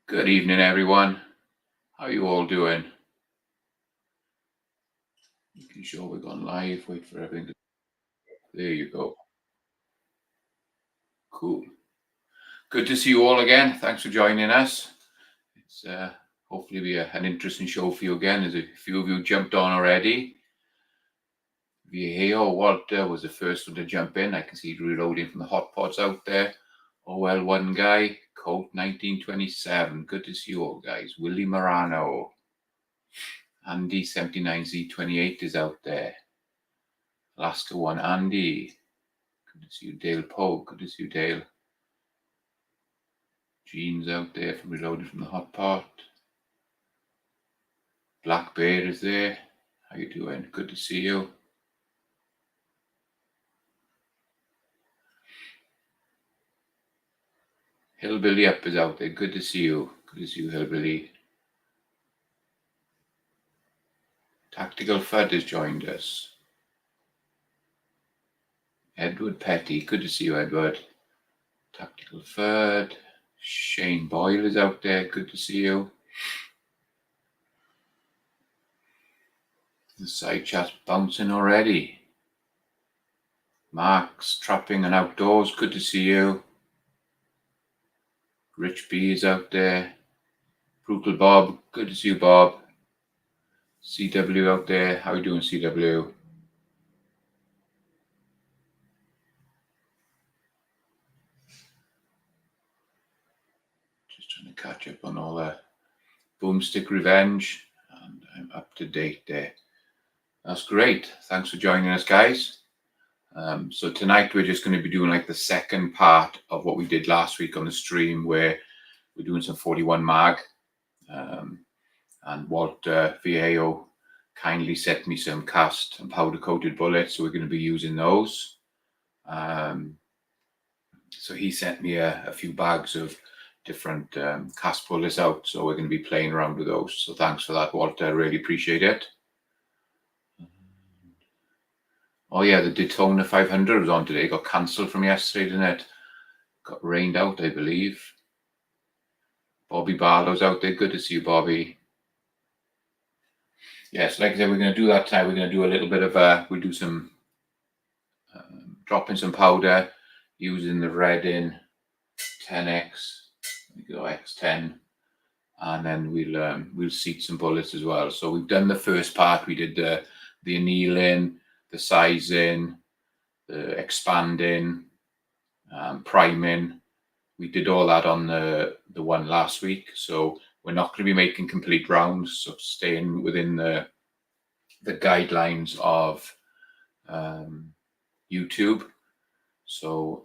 Good evening, everyone. How you all doing? Making sure we're gone live. Wait for everything to. There you go. Cool. Good to see you all again. Thanks for joining us. It's hopefully be an interesting show for you again. There's a few of you jumped on already. Viejo Walter was the first one to jump in. I can see reloading from the hot pods out there. OL1 guy, Colt 1927. Good to see you all, guys. Willie Morano. Andy 79Z28 is out there. Alaska one, Andy. Good to see you, Dale Poe. Good to see you, Dale. Gene's out there from Reloaded from the Hot Pot. Black Bear is there. How you doing? Good to see you. Hillbilly Up is out there. Good to see you. Good to see you, Hillbilly. Tactical Fud has joined us. Edward Petty. Good to see you, Edward. Tactical Fud. Shane Boyle is out there. Good to see you. The side chat's bouncing already. Mark's Trapping and Outdoors. Good to see you. Rich B is out there. Brutal Bob. Good to see you, Bob. CW out there. How you doing, CW? Just trying to catch up on all the Boomstick Revenge, and I'm up to date there. That's great. Thanks for joining us, guys. So tonight we're just going to be doing like the second part of what we did last week on the stream, where we're doing some 41 mag. And Walter Viejo kindly sent me some cast and powder coated bullets, so we're going to be using those. So he sent me a few bags of different cast bullets out, so we're going to be playing around with those. So thanks for that, Walter. I really appreciate it. Oh yeah, the Daytona 500 was on today. Got cancelled from yesterday, didn't it? Got rained out, I believe. Bobby Barlow's out there. Good to see you, Bobby. Yes, like I said, we're going to do that time. We're going to do a little bit of we'll do some dropping some powder using the Redin 10X. We go X10, and then we'll seat some bullets as well. So we've done the first part. We did the annealing, the sizing, the expanding, priming. We did all that on the one last week. So we're not going to be making complete rounds. So staying within the guidelines of YouTube. So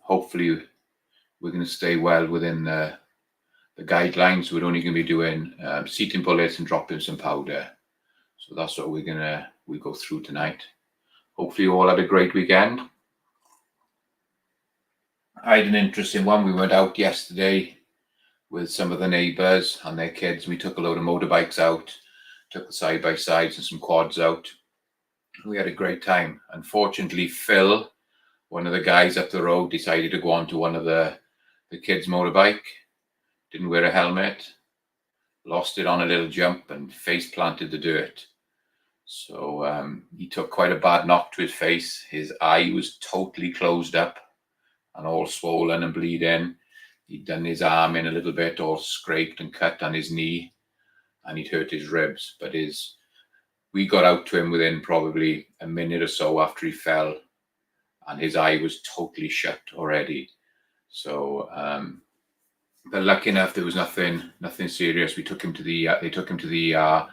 hopefully we're going to stay well within the guidelines. We're only going to be doing seating bullets and dropping some powder. So that's what we go through tonight. Hopefully you all had a great weekend. I had an interesting one. We went out yesterday with some of the neighbours and their kids. We took a load of motorbikes out, took the side-by-sides and some quads out. We had a great time. Unfortunately, Phil, one of the guys up the road, decided to go onto one of the kids' motorbike, didn't wear a helmet, lost it on a little jump and face planted the dirt. So he took quite a bad knock to his face. His eye was totally closed up and all swollen and bleeding. He'd done his arm in a little bit, all scraped and cut on his knee, and he'd hurt his ribs. But we got out to him within probably a minute or so after he fell, and his eye was totally shut already. So, but lucky enough, there was nothing serious. They took him to the ER.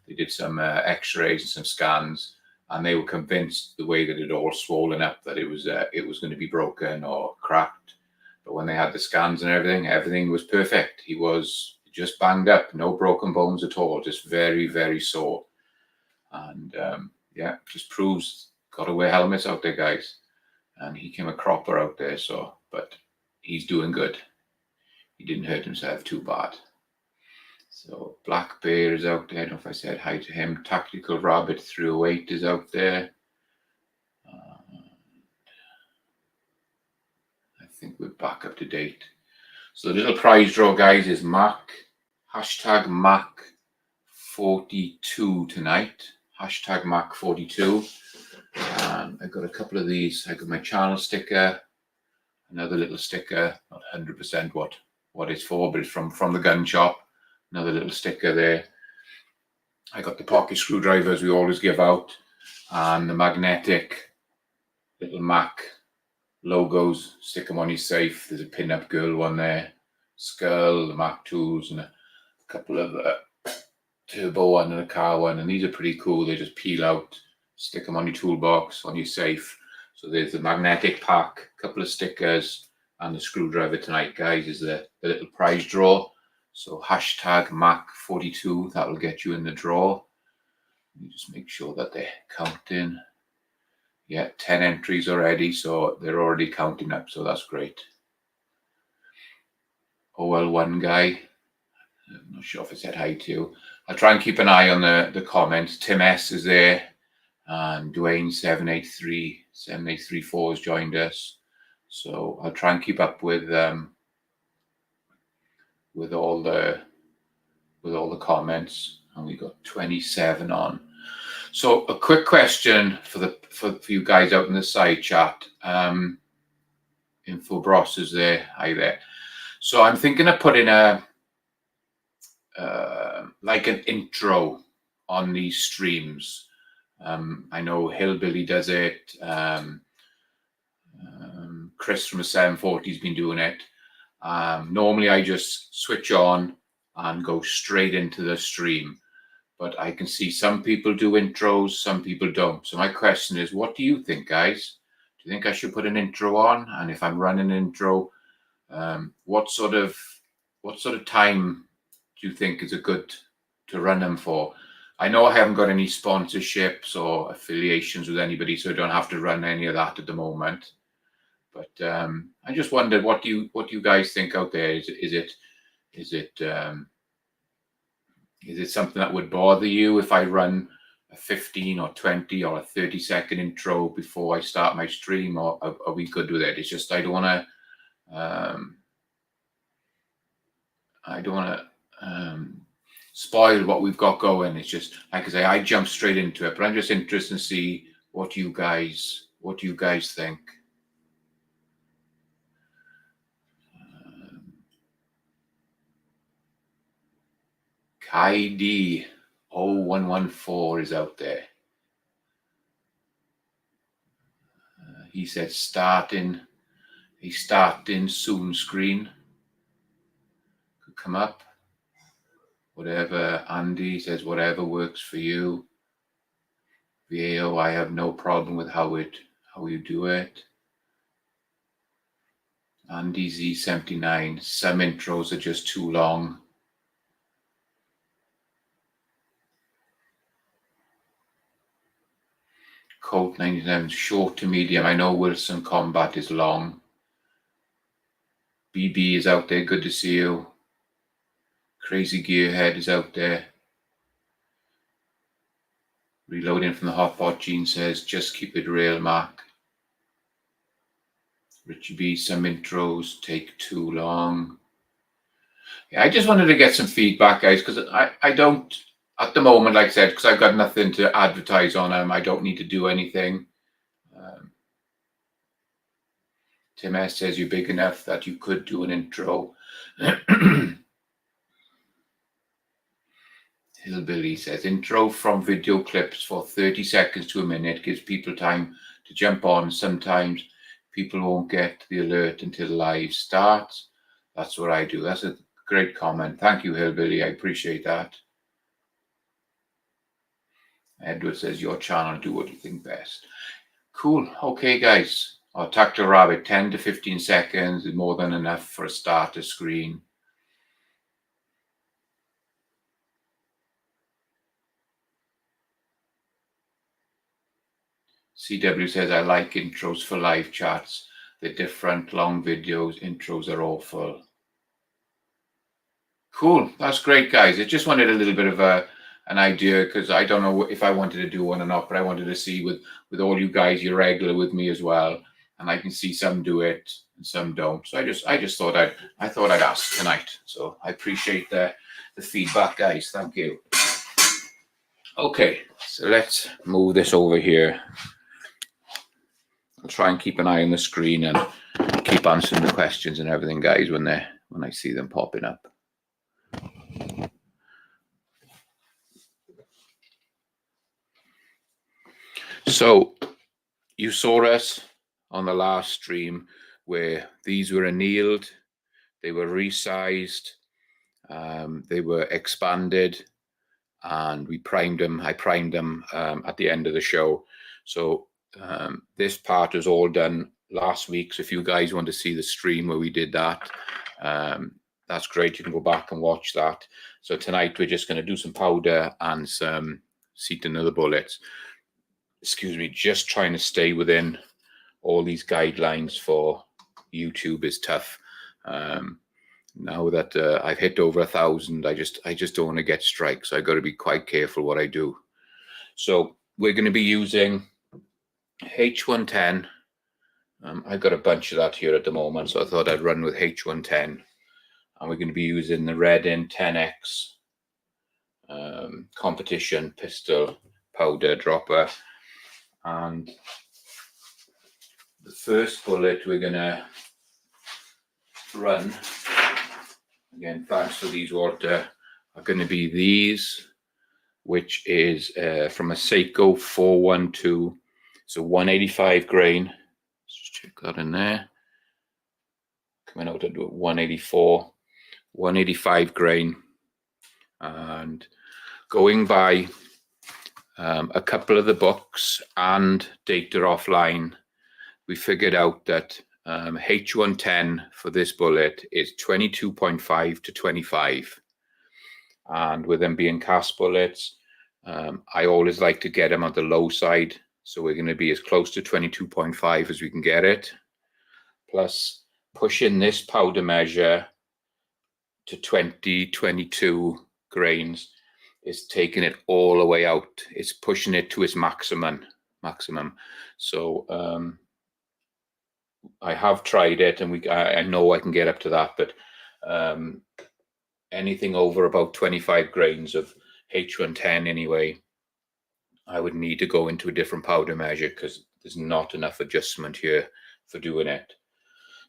They did some X-rays and some scans, and they were convinced the way that it all swollen up that it was going to be broken or cracked. But when they had the scans and everything was perfect. He was just banged up, no broken bones at all, just very, very sore. And yeah, just proves got to wear helmets out there, guys. And he came a cropper out there, but he's doing good. He didn't hurt himself too bad. So Black Bear is out there. I don't know if I said hi to him. Tactical Rabbit 308 is out there. I think we're back up to date. So the little prize draw, guys, is hashtag Mac42 tonight. Hashtag Mac42. And I've got a couple of these. I got my channel sticker, another little sticker, not 100% what it's for, but it's from the gun shop. Another little sticker there. I got the pocket screwdrivers we always give out, and the magnetic little Mac logos. Stick them on your safe. There's a pin-up girl one there, Skull, the Mac tools, and a couple of turbo one and a car one. And these are pretty cool. They just peel out, stick them on your toolbox, on your safe. So there's the magnetic pack, a couple of stickers, and the screwdriver tonight, guys, is the little prize draw. So hashtag Mac42, that will get you in the draw. You just make sure that they're counting. Yeah, 10 entries already, so they're already counting up, so that's great. OL1 guy, I'm not sure if I said hi to you. I'll try and keep an eye on the comments. Tim S is there, and Dwayne78334 has joined us. So I'll try and keep up with all the comments, and we got 27 on. So a quick question for you guys out in the side chat. Infobros is there. Hi there. So I'm thinking of putting like an intro on these streams. I know Hillbilly does it. Chris from the 740 has been doing it. Normally I just switch on and go straight into the stream. But I can see some people do intros, some people don't. So my question is, what do you think, guys? Do you think I should put an intro on? And if I'm running an intro, what sort of time do you think is a good to run them for? I know I haven't got any sponsorships or affiliations with anybody, so I don't have to run any of that at the moment. But I just wondered, what do you guys think out there? Is it something that would bother you if I run a 15 or 20 or a 30-second intro before I start my stream, or are we good with it? It's just I don't want to spoil what we've got going. It's just, like I say, I jump straight into it, but I'm just interested to see what you guys think. Kai D 0114 is out there. He said starting soon screen could come up. Whatever. Andy says whatever works for you. VAO, I have no problem with how you do it. Andy Z79, some intros are just too long. Colt 97, short to medium. I know Wilson Combat is long. BB is out there, good to see you. Crazy Gearhead is out there. Reloading from the Hotbot Gene says, just keep it real, Mark. Richie B, some intros take too long. Yeah, I just wanted to get some feedback, guys, because I don't, at the moment, like I said, because I've got nothing to advertise on them, I don't need to do anything. Tim S says you're big enough that you could do an intro. Hillbilly says intro from video clips for 30 seconds to a minute gives people time to jump on. Sometimes people won't get the alert until live starts. That's what I do. That's a great comment. Thank you, Hillbilly. I appreciate that. Edward says your channel, do what you think best. Cool. Okay, guys. Our Tactical Rabbit, 10 to 15 seconds is more than enough for a starter screen. CW says, I like intros for live chats. They're different, long videos. Intros are awful. Cool. That's great, guys. I just wanted a little bit of an idea, because I don't know if I wanted to do one or not, but I wanted to see with all you guys, you're regular with me as well. and I can see some do it and some don't. So I just thought I'd ask tonight. So I appreciate the feedback, guys. Thank you. Okay, so let's move this over here. I'll try and keep an eye on the screen and keep answering the questions and everything, guys, when I see them popping up. So you saw us on the last stream where these were annealed, they were resized, they were expanded, and we primed them. I primed them at the end of the show. So this part was all done last week. So if you guys want to see the stream where we did that, that's great. You can go back and watch that. So tonight we're just going to do some powder and some seating of the bullets. Excuse me, just trying to stay within all these guidelines for YouTube is tough. Now that I've hit over 1,000, I just don't want to get strikes. So I got to be quite careful what I do. So we're going to be using H110. I've got a bunch of that here at the moment, so I thought I'd run with H110. And we're going to be using the Redin 10X competition pistol powder dropper. And the first bullet we're going to run, again, thanks for these, Walter, are going to be these, which is from a Seiko 412. So 185 grain. Let's just check that in there. Coming out at 184, 185 grain. And going by a couple of the books and data offline, we figured out that H110 for this bullet is 22.5 to 25. And with them being cast bullets, I always like to get them on the low side. So we're going to be as close to 22.5 as we can get it. Plus pushing this powder measure to 20, 22 grains is taking it all the way out. It's pushing it to its maximum. So I have tried it, and I know I can get up to that, but anything over about 25 grains of H110 anyway, I would need to go into a different powder measure because there's not enough adjustment here for doing it.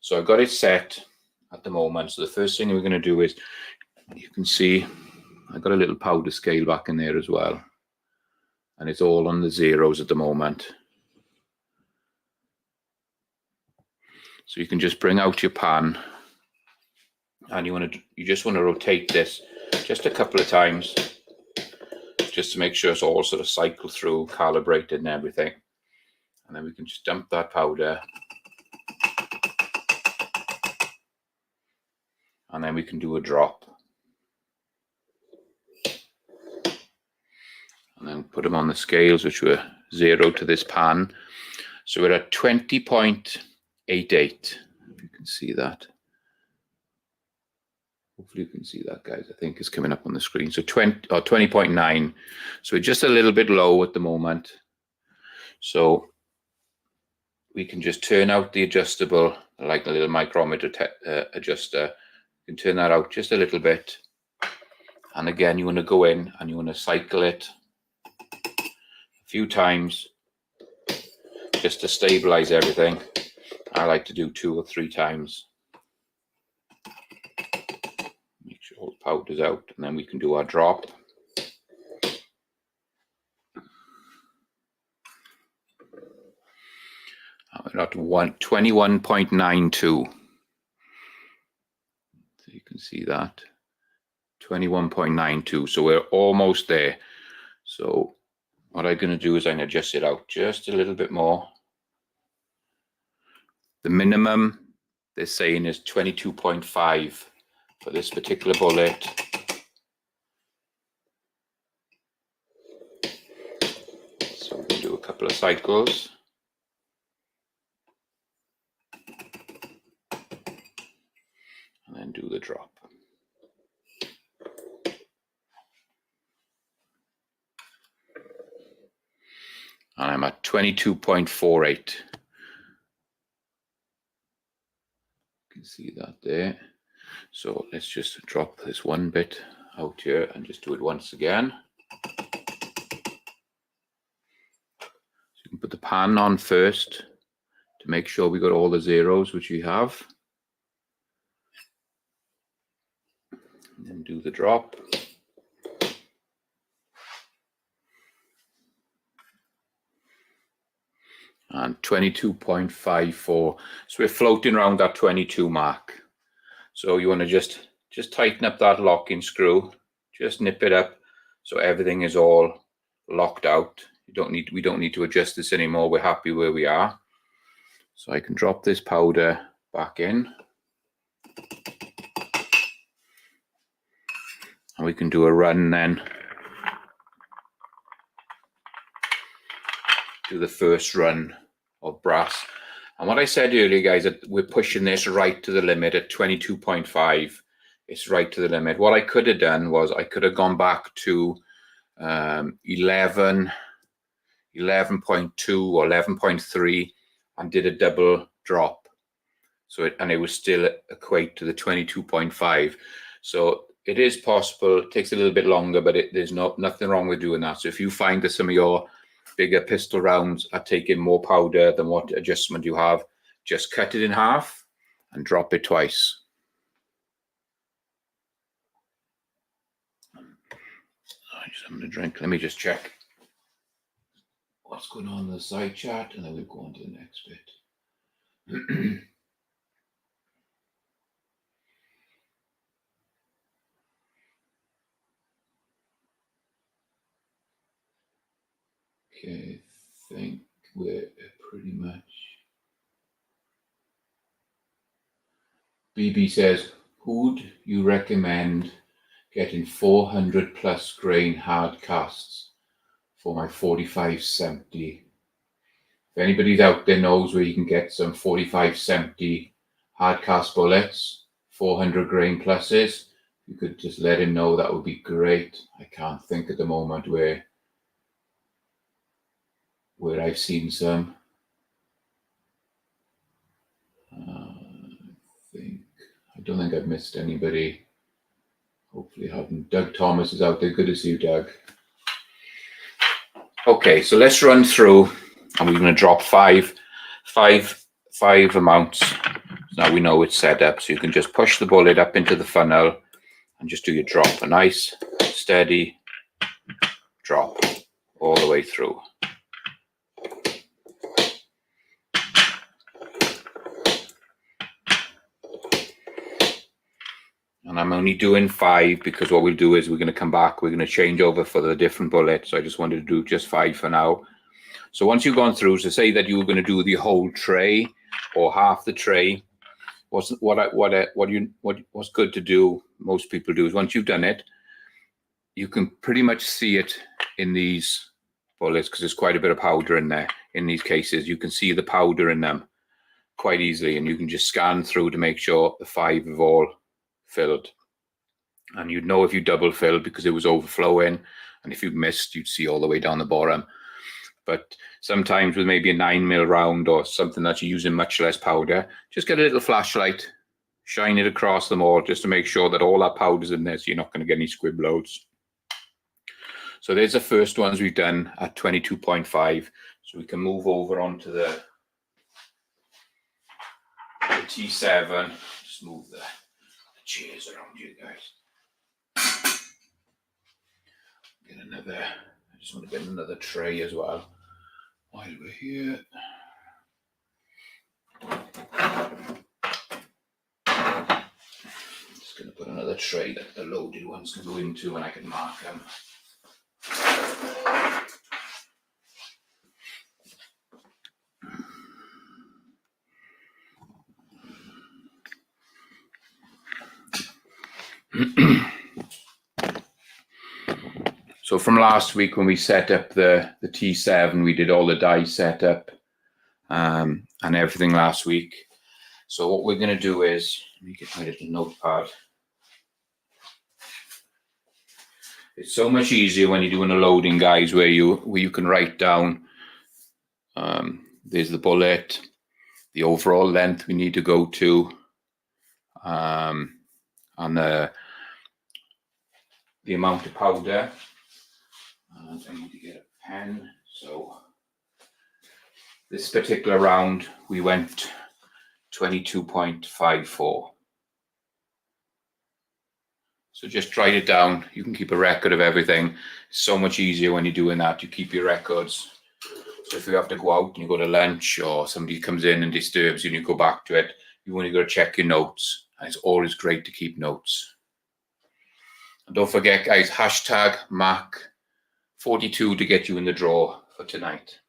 So I've got it set at the moment. So the first thing we're going to do is, you can see I've got a little powder scale back in there as well, and it's all on the zeros at the moment. So you can just bring out your pan, and you just want to rotate this just a couple of times, just to make sure it's all sort of cycled through, calibrated and everything. And then we can just dump that powder, and then we can do a drop. And then put them on the scales, which were 0 to this pan. So we're at 20.88, if you can see that. Hopefully you can see that, guys. I think it's coming up on the screen. So 20.9. So we're just a little bit low at the moment. So we can just turn out the adjustable, like a little micrometer adjuster. You can turn that out just a little bit. And again, you want to go in and you want to cycle it a few times just to stabilize everything. I like to do 2 or 3 times. Make sure all the powder's out, and then we can do our drop. We're at 21.92. So you can see that. 21.92. So we're almost there. So what I'm going to do is I'm going to adjust it out just a little bit more. The minimum they're saying is 22.5 for this particular bullet. So we can do a couple of cycles. And then do the drop. And I'm at 22.48. see that there. So let's just drop this one bit out here and just do it once again. So you can put the pan on first to make sure we got all the zeros, which we have. And then do the drop. And 22.54. So we're floating around that 22 mark. So you want to just tighten up that locking screw, just nip it up so everything is all locked out. We don't need to adjust this anymore. We're happy where we are. So I can drop this powder back in. And we can do a run then. Do the first run of brass. And what I said earlier, guys, that we're pushing this right to the limit at 22.5. It's right to the limit. What I could have done was I could have gone back to 11.2 or 11.3 and did a double drop. So it would still equate to the 22.5. So it is possible. It takes a little bit longer, but there's nothing wrong with doing that. So if you find that some of your bigger pistol rounds are taking more powder than what adjustment you have, just cut it in half and drop it twice. I'm just having a drink. Let me just check what's going on in the side chart, and then we'll go on to the next bit. Okay, I think we're pretty much. BB says, who'd you recommend getting 400 plus grain hard casts for my 4570? If anybody's out there knows where you can get some 4570 hard cast bullets, 400 grain pluses, you could just let him know. That would be great. I can't think at the moment where I've seen some. I don't think I've missed anybody. Hopefully I haven't. Doug Thomas is out there. Good to see you, Doug. Okay, so let's run through, and we're going to drop five amounts. Now we know it's set up, so you can just push the bullet up into the funnel and just do your drop. A nice, steady drop all the way through. And I'm only doing 5 because what we'll do is we're going to come back. We're going to change over for the different bullets. So I just wanted to do just 5 for now. So once you've gone through, so say that you were going to do the whole tray or half the tray. What's good to do, most people do, is once you've done it, you can pretty much see it in these bullets because there's quite a bit of powder in there. In these cases, you can see the powder in them quite easily, and you can just scan through to make sure the 5 have all filled. And you'd know if you double filled because it was overflowing, and if you missed, you'd see all the way down the bottom. But sometimes with maybe a 9mm round or something that you're using much less powder, just get a little flashlight, shine it across them all just to make sure that all that powder's in there, so you're not going to get any squib loads. So there's the first ones we've done at 22.5. So we can move over onto the T7. Just move the chairs around you guys. Get another. I just want to get another tray as well while we're here. Just going to put another tray that the loaded ones can go into, and I can mark them. So from last week when we set up the T7, we did all the die setup and everything last week. So what we're going to do is, let me get my little notepad. It's so much easier when you're doing a loading, guys, where you can write down. There's the bullet, the overall length we need to go to, and the amount of powder. And I need to get a pen. So this particular round we went 22.54. So just write it down. You can keep a record of everything. It's so much easier when you're doing that. You keep your records. So if you have to go out and you go to lunch, or somebody comes in and disturbs you and you go back to it, you only got to check your notes. And it's always great to keep notes. And don't forget, guys, hashtag Mac42 to get you in the draw for tonight.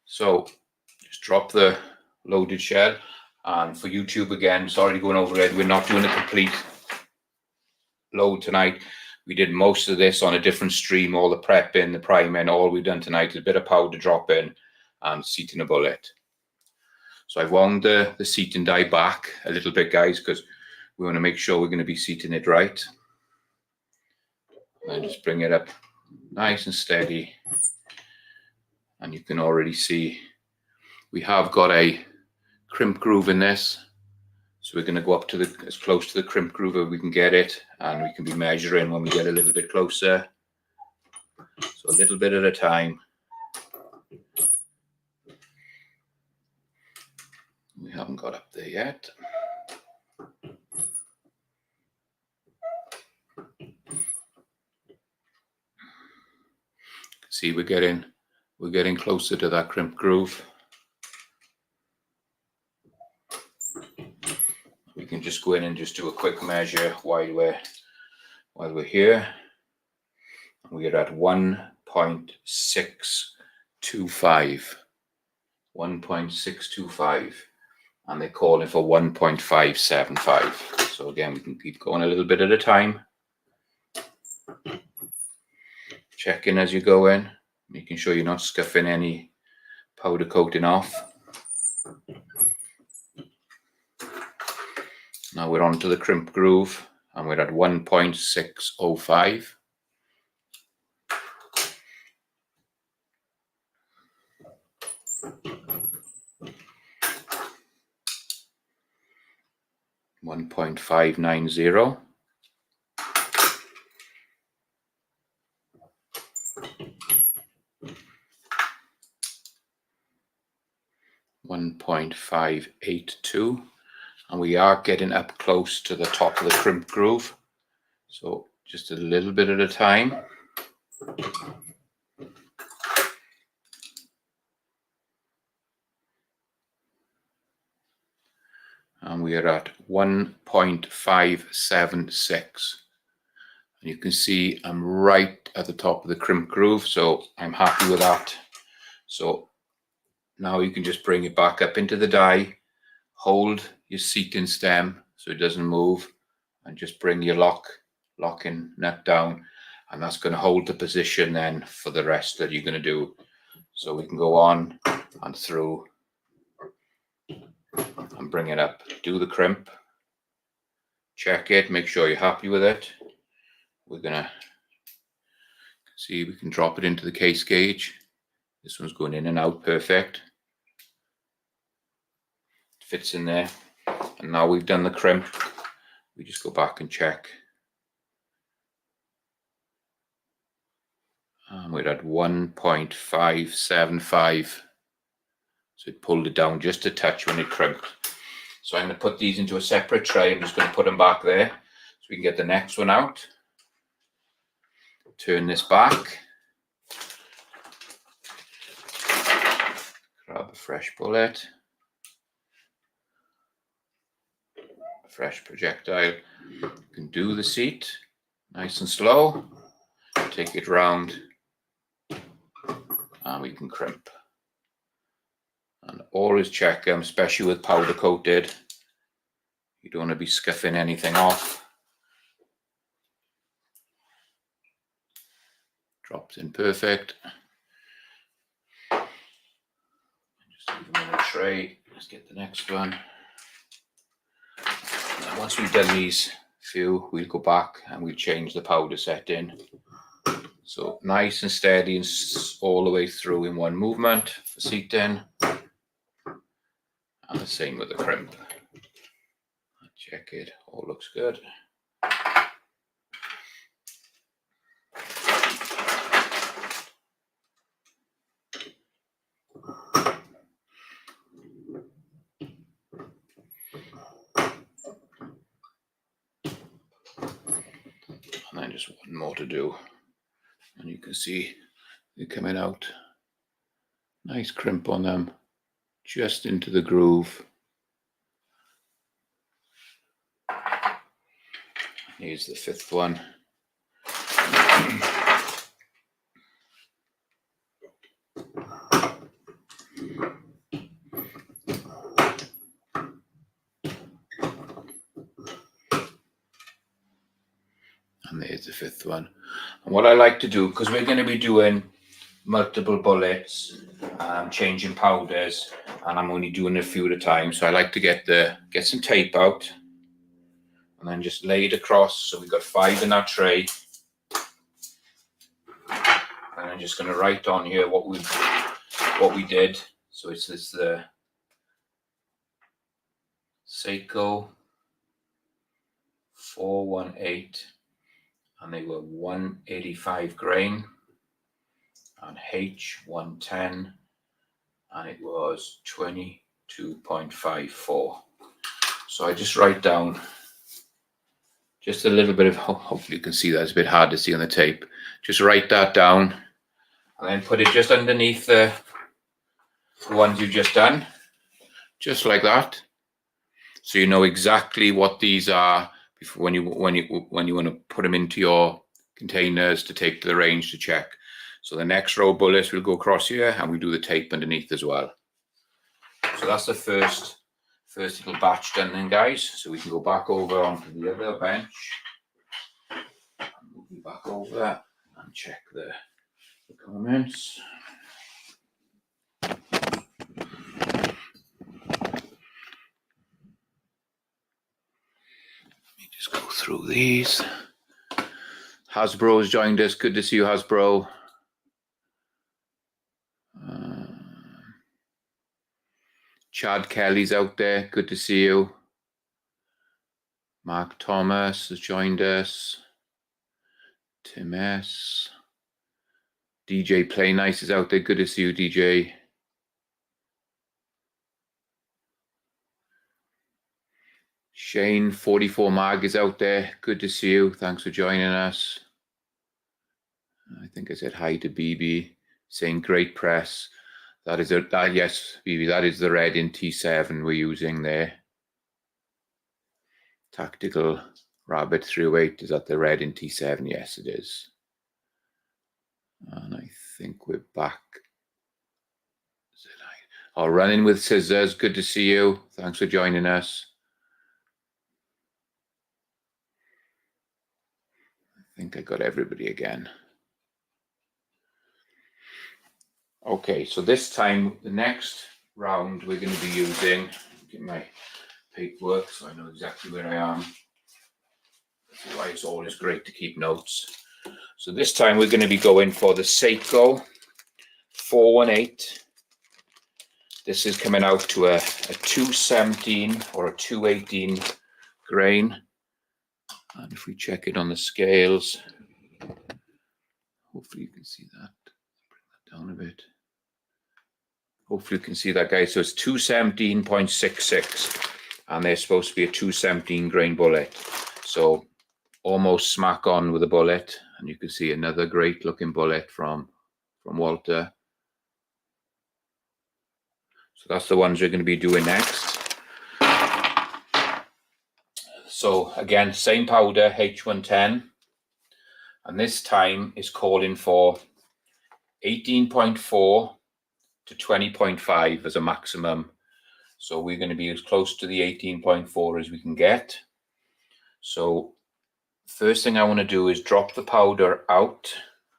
So just drop the loaded shell. And for YouTube again, sorry going over it, we're not doing a complete load tonight. We did most of this on a different stream, all the prep in, the prime in. All we've done tonight is a bit of powder drop in and seating a bullet. So I've wound the seating die back a little bit, guys, because we want to make sure we're going to be seating it right. And just bring it up nice and steady. And you can already see we have got a crimp groove in this. So we're going to go up to as close to the crimp groove as we can get it, and we can be measuring when we get a little bit closer. So a little bit at a time. We haven't got up there yet. See, we're getting closer to that crimp groove. We can just go in and just do a quick measure while we're here. We're at 1.625. 1.625. And they're calling for 1.575. So again, we can keep going a little bit at a time. Checking as you go in, making sure you're not scuffing any powder coating off. Now we're on to the crimp groove, and we're at 1.605. .590. 1.582, and we are getting up close to the top of the crimp groove, so just a little bit at a time. And we are at 1.576, and you can see I'm right at the top of the crimp groove, so I'm happy with that. So now you can just bring it back up into the die, hold your seating stem so it doesn't move, and just bring your locking nut down, and that's going to hold the position then for the rest that you're going to do. So we can go on and through and bring it up, do the crimp, check it, make sure you're happy with it. We're going to see, we can drop it into the case gauge. This one's going in and out perfect. Fits in there. And now we've done the crimp, we just go back and check. And we're at 1.575. So it pulled it down just a touch when it crimped. So I'm going to put these into a separate tray. I'm just going to put them back there so we can get the next one out. Turn this back. Grab a fresh bullet. A fresh projectile. You can do the seat nice and slow. Take it round. And we can crimp. And always check them, especially with powder coated. You don't want to be scuffing anything off. Drops in perfect. Just leave them in a tray. Let's get the next one. Now once we've done these few, we'll go back and we'll change the powder setting. So nice and steady and all the way through in one movement for seating. And the same with the crimp. Check it, all looks good. And then just one more to do. And you can see they're coming out. Nice crimp on them, just into the groove. Here's the fifth one. And there's the fifth one. And what I like to do, because we're going to be doing multiple bullets, changing powders, and I'm only doing a few at a time, so I like to get some tape out and then just lay it across. So we've got 5 in that tray, and I'm just going to write on here what we did. So it's the Seiko 418, and they were 185 grain, and H110, and it was 22.54. So I just write down just a little bit of, hopefully you can see that, it's a bit hard to see on the tape. Just write that down and then put it just underneath the ones you've just done, just like that. So you know exactly what these are before when you want to put them into your containers to take to the range to check. So the next row of bullets will go across here, and we do the tape underneath as well. So that's the first little batch done then, guys. So we can go back over onto the other bench. We'll be back over and check the comments. Let me just go through these. Hasbro's joined us. Good to see you, Hasbro. Chad Kelly's out there. Good to see you. Mark Thomas has joined us. Tim S. DJ Play Nice is out there. Good to see you, DJ. Shane 44 Mag is out there. Good to see you. Thanks for joining us. I think I said hi to BB, saying great press. That is yes, BB, that is the Reading T7 we're using there. Tactical Rabbit 308, is that the Reading T7? Yes, it is. And I think we're back. Oh, Running with Scissors, good to see you. Thanks for joining us. I think I got everybody again. Okay, so this time, the next round, we're going to be using, get my paperwork so I know exactly where I am. That's why it's always great to keep notes. So this time we're going to be going for the Seiko 418. This is coming out to a 217 or a 218 grain. And if we check it on the scales, hopefully you can see that. Bring that down a bit. Hopefully you can see that, guys. So it's 217.66, and they're supposed to be a 217 grain bullet. So almost smack on with the bullet. And you can see another great looking bullet from Walter. So that's the ones we're going to be doing next. So again, same powder, H110. And this time is calling for 18.4 to 20.5 as a maximum. So we're going to be as close to the 18.4 as we can get. So first thing I want to do is drop the powder out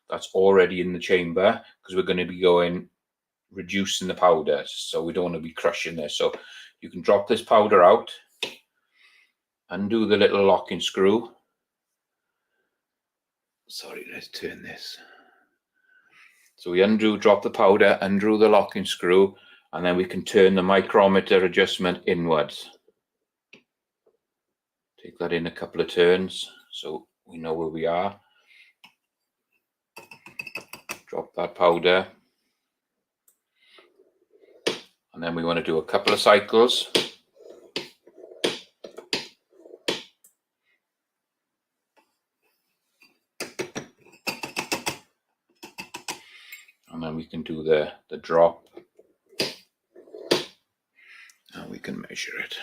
that's already in the chamber, because we're going to be reducing the powder, so we don't want to be crushing this. So you can drop this powder out, undo the little locking screw. Sorry, let's turn this. So we drop the powder, undo the locking screw, and then we can turn the micrometer adjustment inwards. Take that in a couple of turns so we know where we are. Drop that powder. And then we want to do a couple of cycles. And then we can do the drop. And we can measure it.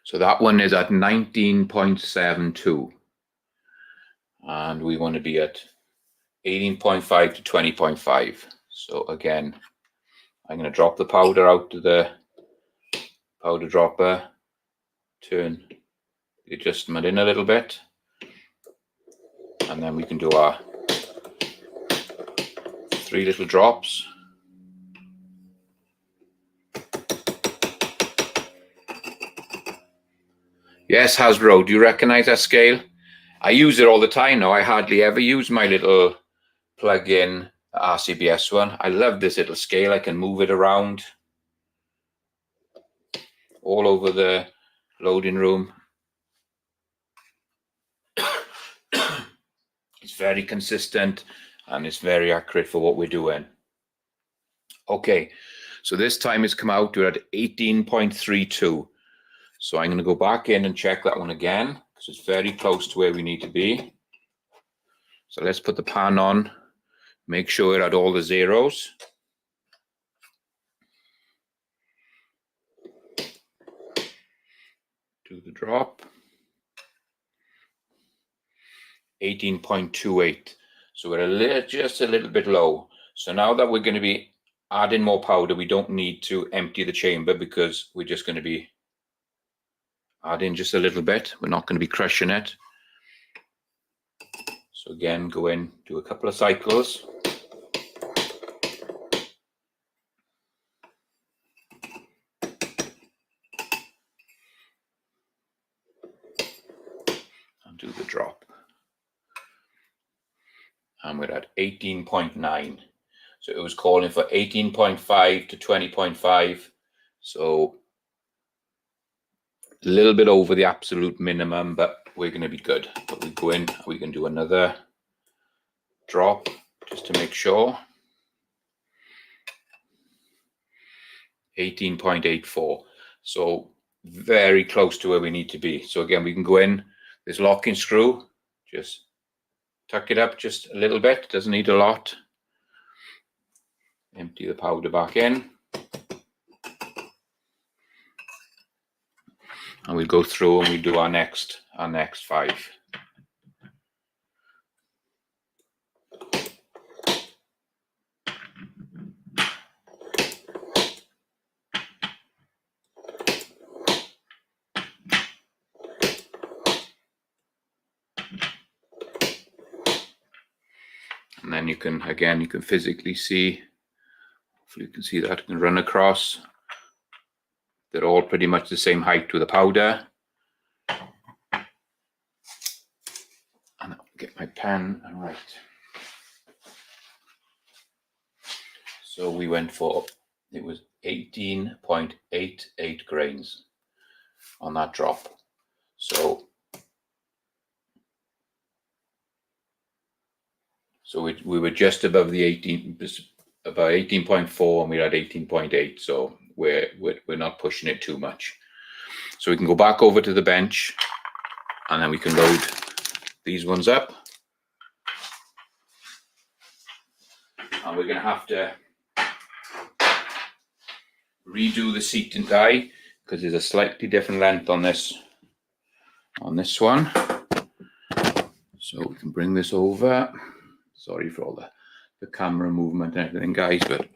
So that one is at 19.72. And we want to be at 18.5 to 20.5. So again, I'm going to drop the powder out to the powder dropper, turn the adjustment in a little bit, and then we can do our 3 little drops. Yes, Hasbro, do you recognize that scale? I use it all the time now. I hardly ever use my little plug-in RCBS one. I love this little scale. I can move it around all over the loading room. It's very consistent and it's very accurate for what we're doing. Okay, so this time it's come out, we're at 18.32. So I'm going to go back in and check that one again because it's very close to where we need to be. So let's put the pan on, make sure we're at all the zeros. Do the drop. 18.28. So we're just a little bit low. So now that we're going to be adding more powder, we don't need to empty the chamber because we're just going to be adding just a little bit. We're not going to be crushing it. So again, go in, do a couple of cycles. And do the drop. And we're at 18.9. So it was calling for 18.5 to 20.5. So a little bit over the absolute minimum, but we're going to be good. But we go in, we can do another drop just to make sure. 18.84. So very close to where we need to be. So again, we can go in this locking screw, just tuck it up just a little bit, doesn't need a lot. Empty the powder back in. And we'll go through and we do our next 5. And then you can physically see, hopefully you can see that, you can run across. They're all pretty much the same height with the powder. And I'll get my pen and write. So we went for, it was 18.88 grains on that drop. So we were just above the 18, about 18.4, and we're at 18.8. So we're not pushing it too much. So we can go back over to the bench and then we can load these ones up. And we're going to have to redo the seat and die because there's a slightly different length on this one. So we can bring this over. Sorry for all the camera movement and everything, guys, but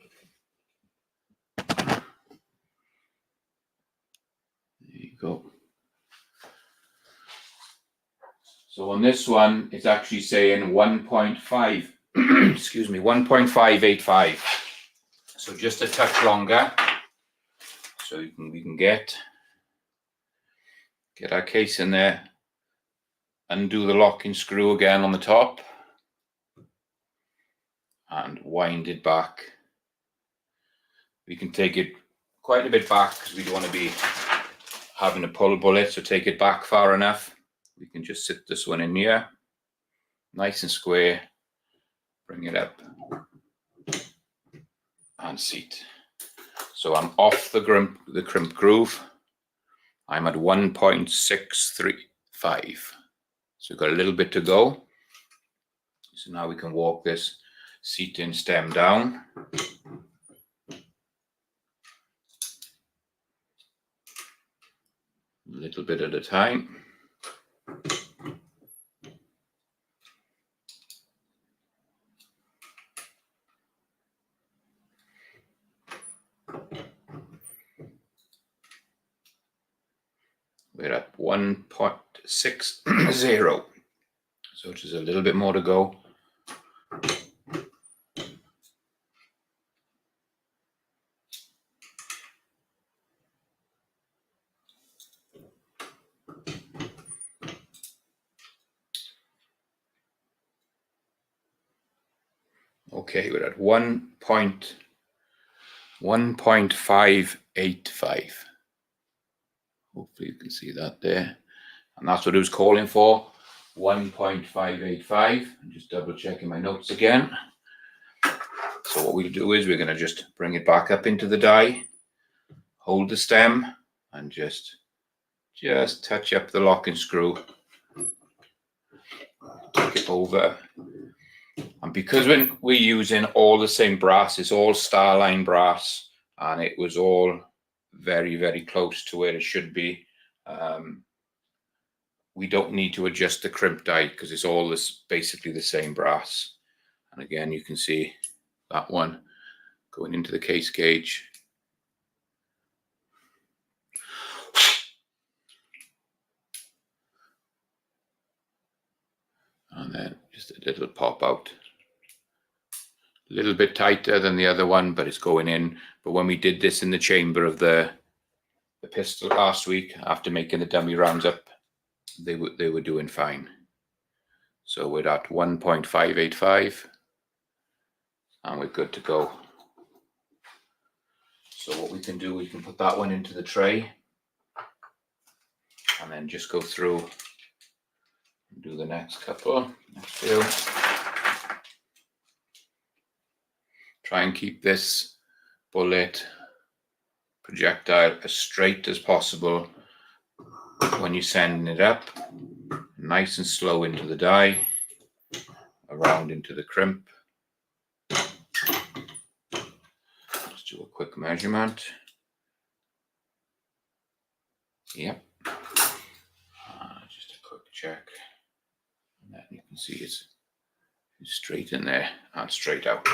there you go. So on this one, it's actually saying 1.5, excuse me, 1.585. So just a touch longer. So we can get our case in there, undo the locking screw again on the top, and wind it back. We can take it quite a bit back because we don't want to be having a pull bullet, so take it back far enough. We can just sit this one in here, nice and square, bring it up and seat. So I'm off the crimp groove. I'm at 1.635. So we've got a little bit to go. So now we can walk this seat in stem down. A little bit at a time. We're at 1.60, so just a little bit more to go. Okay, we're at 1.585. Hopefully you can see that there. And that's what it was calling for, 1.585. I'm just double checking my notes again. So what we'll do is we're going to just bring it back up into the die, hold the stem, and just touch up the locking screw. Take it over. And because when we're using all the same brass, it's all Starline brass, and it was all very, very close to where it should be. We don't need to adjust the crimp die because it's all basically the same brass. And again, you can see that one going into the case gauge. And then just a little pop out. A little bit tighter than the other one, but it's going in. But when we did this in the chamber of the pistol last week, after making the dummy rounds up, they were doing fine. So we're at 1.585 and we're good to go. So what we can do, we can put that one into the tray and then just go through and do the next couple. Next few. Try and keep this bullet projectile as straight as possible when you're sending it up. Nice and slow into the die, around into the crimp. Let's do a quick measurement. Yep. Just a quick check. And then you can see it's straight in there and straight out.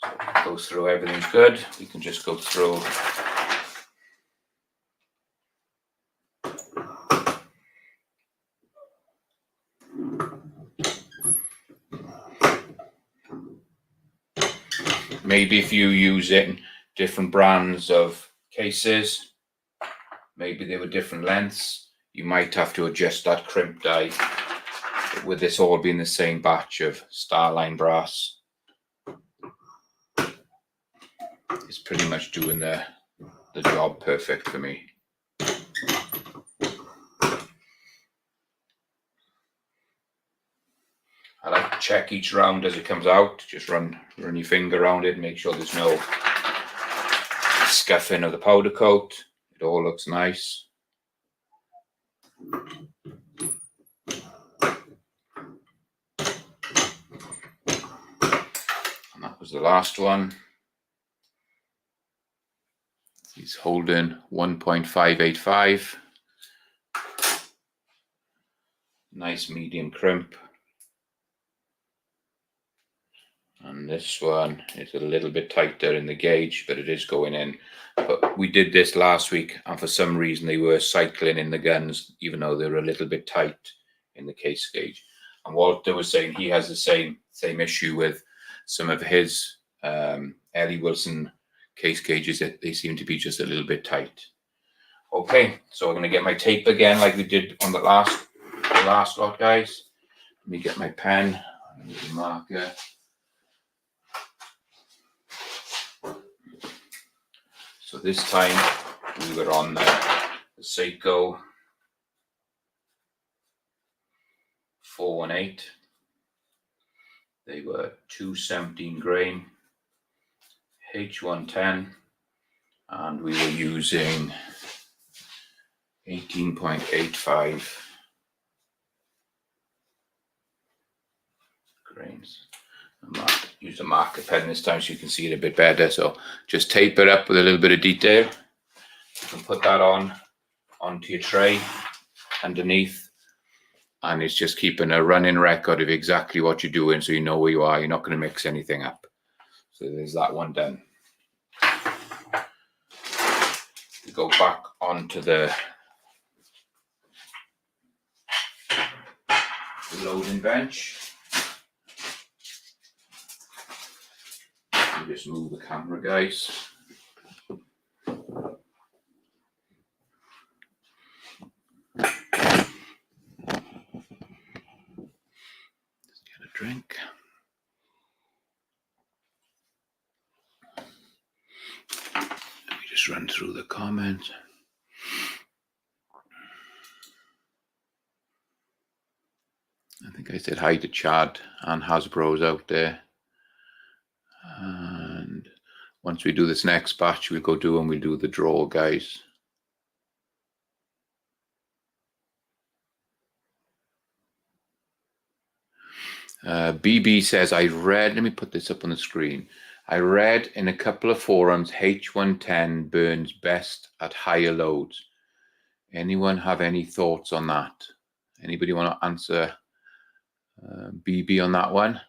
So go through, everything's good. We can just go through. Maybe if you use it in different brands of cases, maybe they were different lengths, you might have to adjust that crimp die. But with this all being the same batch of Starline brass, it's pretty much doing the job perfect for me. I like to check each round as it comes out. Just run your finger around it, make sure there's no scuffing of the powder coat. It all looks nice. And that was the last one. He's holding 1.585. Nice medium crimp. And this one is a little bit tighter in the gauge, but it is going in. But we did this last week, and for some reason they were cycling in the guns, even though they were a little bit tight in the case gauge. And Walter was saying he has the same issue with some of his Ellie Wilson case gauges, that they seem to be just a little bit tight. Okay, so I'm going to get my tape again like we did on the last lot, guys. Let me get my pen and the marker. So this time we were on the the Seiko 418. They were 217 grain, H110, and we were using 18.85 grains. Use a marker pen this time so you can see it a bit better. So just tape it up with a little bit of detail. You can put that onto your tray underneath, and it's just keeping a running record of exactly what you're doing, so you know where you are. You're not going to mix anything up. So there's that one done. We go back onto the loading bench. You just move the camera, guys. Just get a drink. Let me just run through the comments. I think I said hi to Chad and Hasbro's out there. And once we do this next batch, we'll go do and we'll do the draw, guys. BB says, I read, let me put this up on the screen. I read in a couple of forums, H110 burns best at higher loads. Anyone have any thoughts on that? Anybody want to answer BB on that one?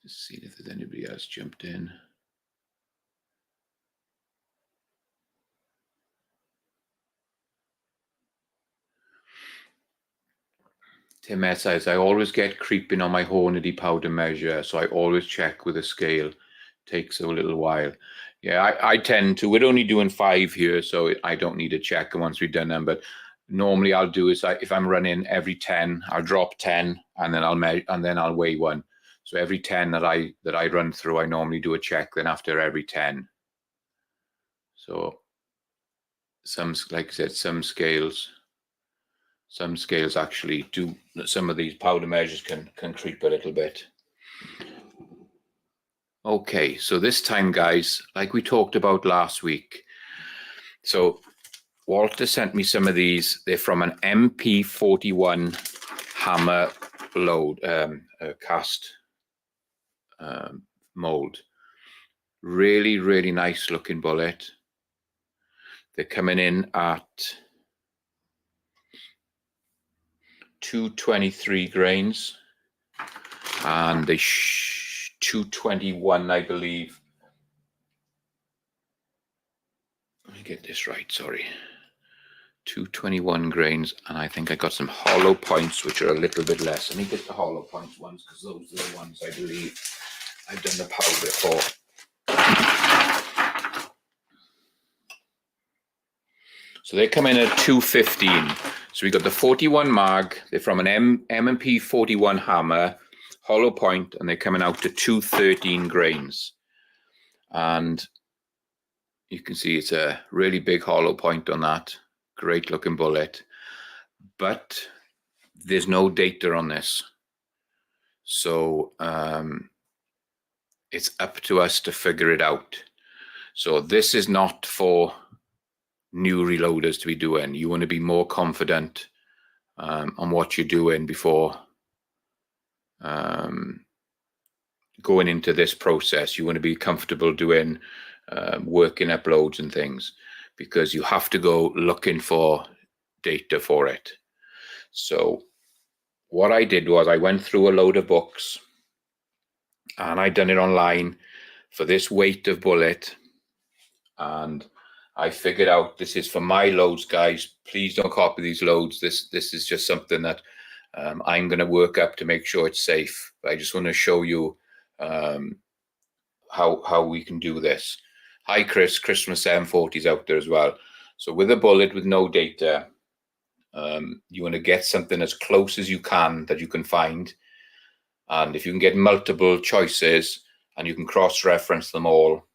Just see if there's anybody else jumped in. Tim S says, I always get creeping on my Hornady powder measure, so I always check with a scale. Takes a little while. Yeah, I tend to. We're only doing 5 here, so I don't need a check once we've done them. But normally I'll do is if I'm running every 10, I'll drop 10, and then I'll measure, and then I'll weigh one. So every 10 that I run through, I normally do a check. Then after every 10. So some, like I said, some scales actually do. Some of these powder measures can creep a little bit. Okay, so this time, guys, like we talked about last week, so Walter sent me some of these. They're from an MP41 hammer load, cast mold. Really, really nice looking bullet. They're coming in at 223 grains, and they 221, I believe. Let me get this right, sorry. 221 grains, and I think I got some hollow points, which are a little bit less. Let me get the hollow points ones, because those are the ones I believe I've done the powder for. So they come in at 215. So we got the 41 mag. They're from an M&P 41 hammer, hollow point, and they're coming out to 213 grains. And you can see it's a really big hollow point on that. Great looking bullet. But there's no data on this. So it's up to us to figure it out. So this is not for new reloaders to be doing. You want to be more confident on what you're doing before going into this process. You want to be comfortable doing working uploads and things, because you have to go looking for data for it. So what I did was I went through a load of books, and I done it online for this weight of bullet, and I figured out this is for my loads, guys. Please don't copy these loads. This is just something that I'm going to work up to make sure it's safe. But I just want to show you how we can do this. Hi, Chris. Christmas 740 is out there as well. So with a bullet with no data, you want to get something as close as you can that you can find. And if you can get multiple choices and you can cross-reference them all,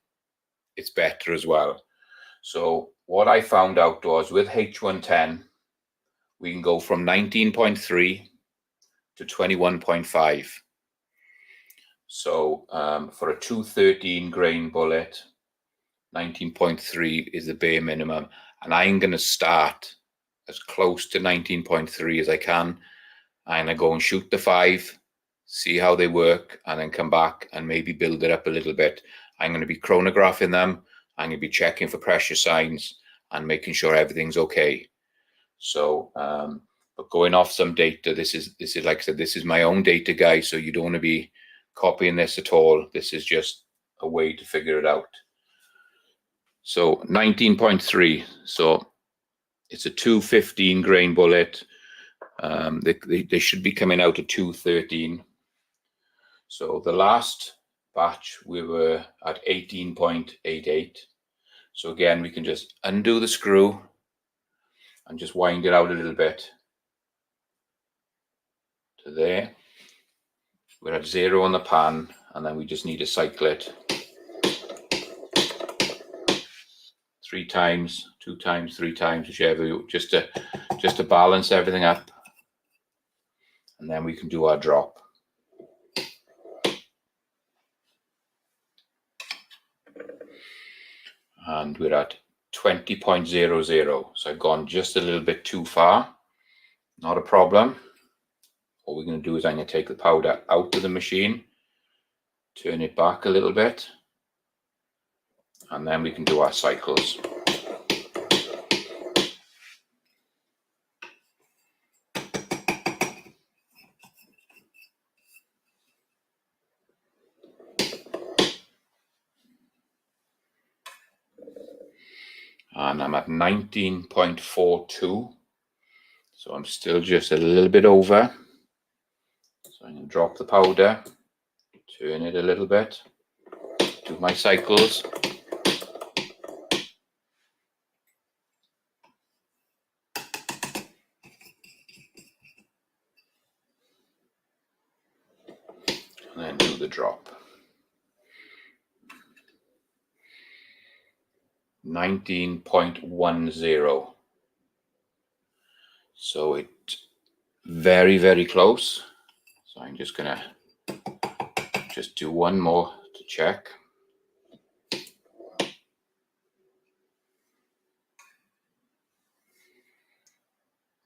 it's better as well. So what I found out was with H110, we can go from 19.3 to 21.5. So for a 213 grain bullet, 19.3 is the bare minimum. And I'm going to start as close to 19.3 as I can. I'm going to go and shoot the 5, see how they work, and then come back and maybe build it up a little bit. I'm going to be chronographing them. I'm going to be checking for pressure signs and making sure everything's okay. So, but going off some data, this is like I said, this is my own data, guys. So you don't want to be copying this at all. This is just a way to figure it out. So 19.3. So it's a 215 grain bullet. They should be coming out at 213. So the last batch we were at 18.88. So again, we can just undo the screw and just wind it out a little bit to there. We're at 0 on the pan, and then we just need to cycle it 3 times, 2 times, 3 times, whichever, just to balance everything up, and then we can do our drop. And we're at 20.00, so I've gone just a little bit too far. Not a problem. What we're going to do is I'm going to take the powder out of the machine, turn it back a little bit, and then we can do our cycles. And I'm at 19.42, so I'm still just a little bit over. So I'm going to drop the powder, turn it a little bit, do my cycles. And then do the drop. 19.10. So it's very, very close. So I'm just gonna just do one more to check.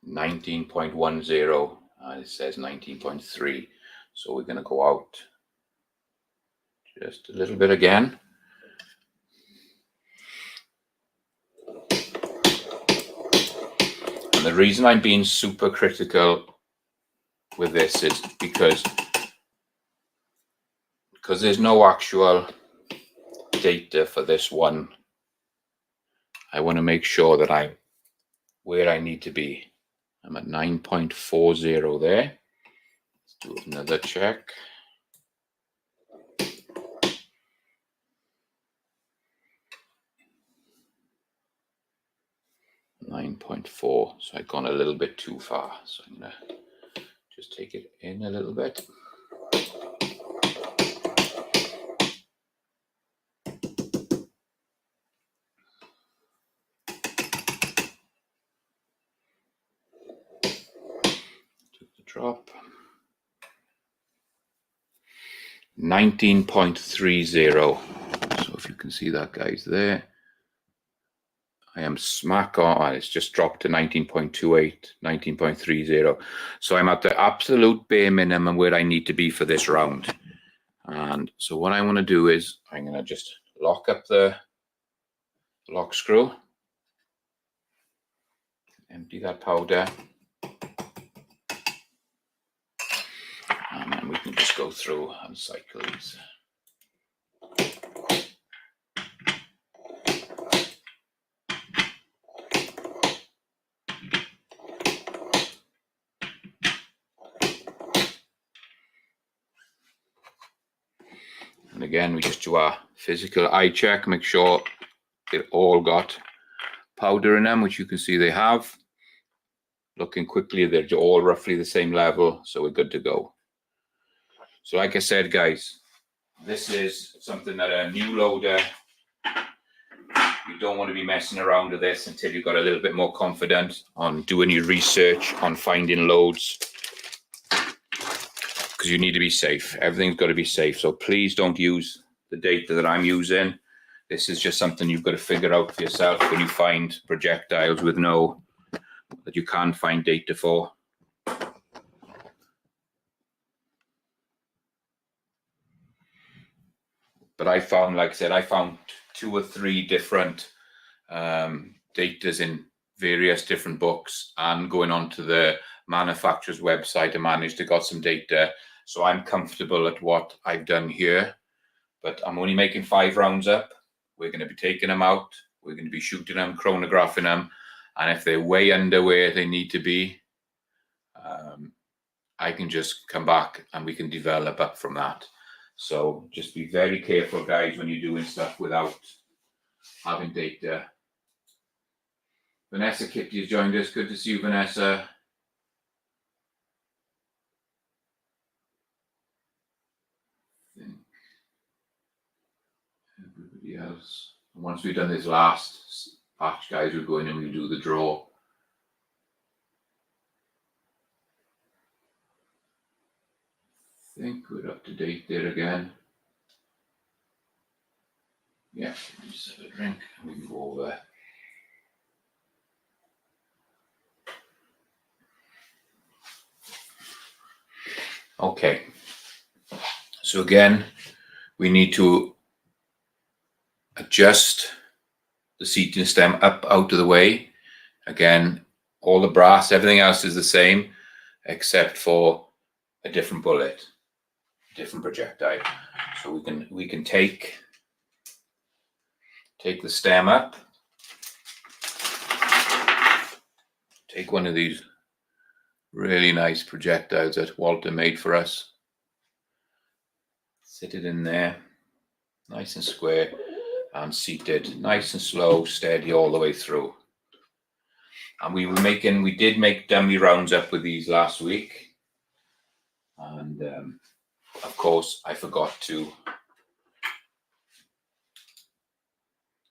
$19.10, it says 19.3. So we're gonna go out just a little bit again. And the reason I'm being super critical with this is because there's no actual data for this one. I want to make sure that I'm where I need to be. I'm at 9.40 there. Let's do another check. .4, so I've gone a little bit too far. So I'm gonna just take it in a little bit. Took the drop. 19.30. So if you can see that, guys, there. I am smack on. It's just dropped to 19.28, 19.30. So I'm at the absolute bare minimum where I need to be for this round. And so what I want to do is I'm going to just lock up the lock screw, empty that powder, and then we can just go through and cycle these. And again, we just do our physical eye check, make sure they've all got powder in them, which you can see they have. Looking quickly, they're all roughly the same level, so we're good to go. So like I said, guys, this is something that a new loader You don't want to be messing around with this until you've got a little bit more confident on doing your research, on finding loads, because you need to be safe. Everything's got to be safe. So please don't use the data that I'm using. This is just something you've got to figure out for yourself when you find projectiles that you can't find data for. But I found, like I said, I found 2 or 3 different datas in various different books, and going onto the manufacturer's website, I managed to got some data. So I'm comfortable at what I've done here, but I'm only making 5 rounds up. We're going to be taking them out. We're going to be shooting them, chronographing them. And if they're way under where they need to be, I can just come back and we can develop up from that. So just be very careful, guys, when you're doing stuff without having data. Vanessa Kitty has joined us. Good to see you, Vanessa. I think everybody else. And once we've done this last batch, guys, we'll go in and we'll do the draw. I think we're up to date there again. Yeah, just have a drink and we can go over. Okay, so again, we need to adjust the seating stem up out of the way. Again, all the brass, everything else is the same, except for a different bullet, different projectile. So we can take the stem up, take one of these really nice projectiles that Walter made for us, sit it in there, nice and square and seated, nice and slow, steady all the way through. And we did make dummy rounds up with these last week, and of course I forgot to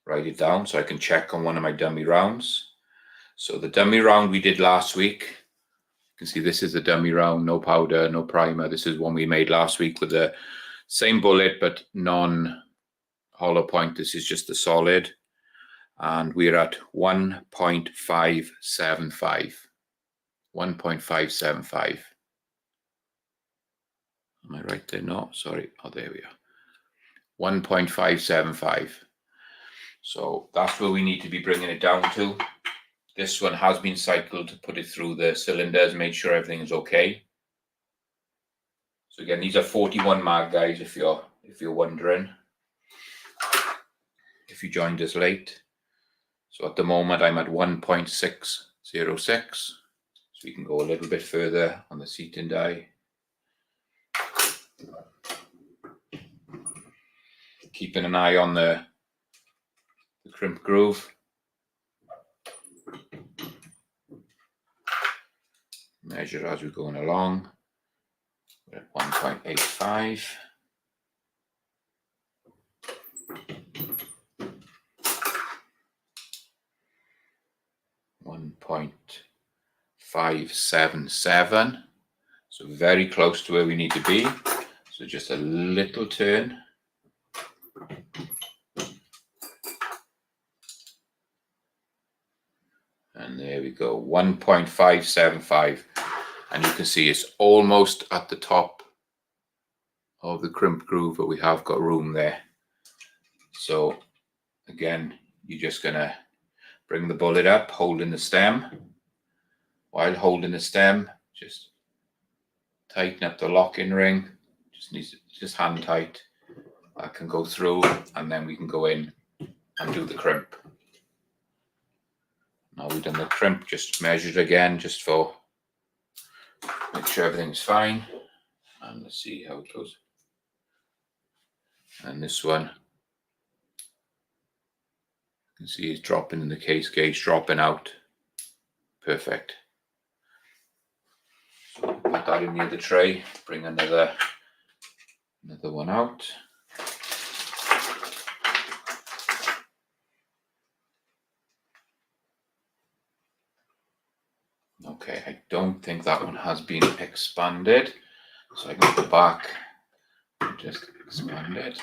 write it down so I can check on one of my dummy rounds. So the dummy round we did last week, you can see this is a dummy round, no powder, no primer. This is one we made last week with the same bullet but non-hollow point. This is just the solid, and we're at 1.575. 1.575. Am I right there? No, sorry. Oh, there we are. 1.575. So that's where we need to be bringing it down to. This one has been cycled to put it through the cylinders, made sure everything is okay. So again, these are 41 mag, guys, if you're wondering, if you joined us late. So at the moment I'm at 1.606. So we can go a little bit further on the seating die. Keeping an eye on the crimp groove. Measure as we're going along. We're at 1.85. .577. So very close to where we need to be. So just a little turn. And there we go, 1.575. And you can see it's almost at the top of the crimp groove, but we have got room there. So again, you're just gonna bring the bullet up, holding the stem. While holding the stem, just tighten up the lock-in ring. Just hand tight. That can go through, and then we can go in and do the crimp. Now we've done the crimp, just measured again, just for make sure everything's fine. And let's see how it goes. And this one, you can see it's dropping in the case gauge, dropping out. Perfect. So put that in the other tray, bring another one out. Okay, I don't think that one has been expanded. So I can go back and just expand it.